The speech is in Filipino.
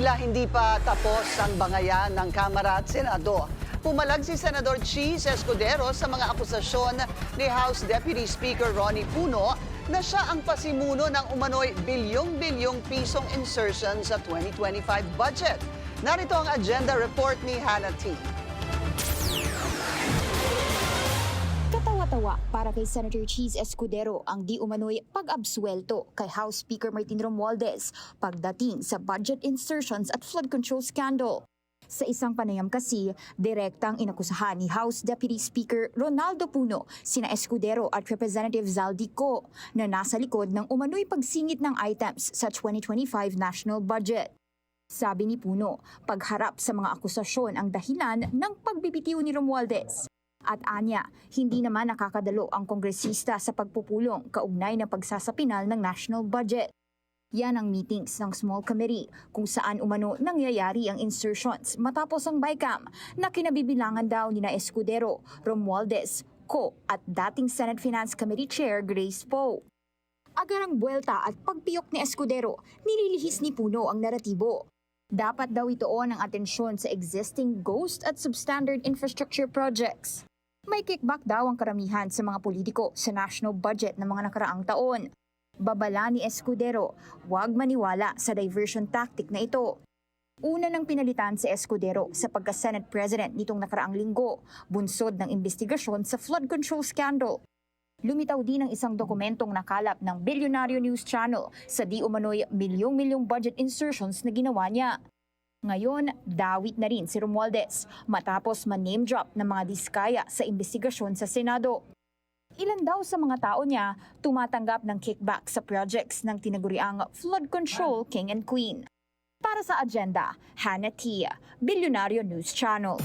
Tila hindi pa tapos ang bangayan ng Kamara at Senado. Pumalag si Senador Cheese Escudero sa mga akusasyon ni House Deputy Speaker Ronnie Puno na siya ang pasimuno ng umano'y bilyong-bilyong pisong insertion sa 2025 budget. Narito ang agenda report ni Hannah T. Katawa-tawa para kay Senator Cheese Escudero ang di umano'y pag-absuelto kay House Speaker Martin Romualdez pagdating sa budget insertions at flood control scandal. Sa isang panayam kasi, direktang inakusahan ni House Deputy Speaker Ronaldo Puno sina Escudero at Representative Zaldico na nasa likod ng umano'y pagsingit ng items sa 2025 national budget. Sabi ni Puno, pagharap sa mga akusasyon ang dahilan ng pagbibitiw ni Romualdez. At anya, hindi naman nakakadalo ang kongresista sa pagpupulong kaugnay ng pagsasapinal ng national budget. Yan ang meetings ng small committee kung saan umano nangyayari ang insertions matapos ang BICAM na kinabibilangan daw ni na Escudero, Romualdez, Co at dating Senate Finance Committee Chair Grace Poe. Agarang buwelta at pagpiyok ni Escudero, nililihis ni Puno ang naratibo. Dapat daw ituon ang atensyon sa existing ghost at substandard infrastructure projects. May kickback daw ang karamihan sa mga politiko sa national budget ng mga nakaraang taon. Babala ni Escudero, huwag maniwala sa diversion tactic na ito. Una nang pinalitan si Escudero sa pagka-Senate President nitong nakaraang linggo, bunsod ng investigasyon sa flood control scandal. Lumitaw din ang isang dokumentong nakalap ng Bilyonaryo News Channel sa di umano'y milyong-milyong budget insertions na ginawa niya. Ngayon, dawit na rin si Romualdez matapos man-name drop ng mga diskaya sa investigasyon sa Senado. Ilan daw sa mga tao niya tumatanggap ng kickback sa projects ng tinaguriang flood control king and queen. Para sa agenda, Hannah T, Bilyonaryo News Channel.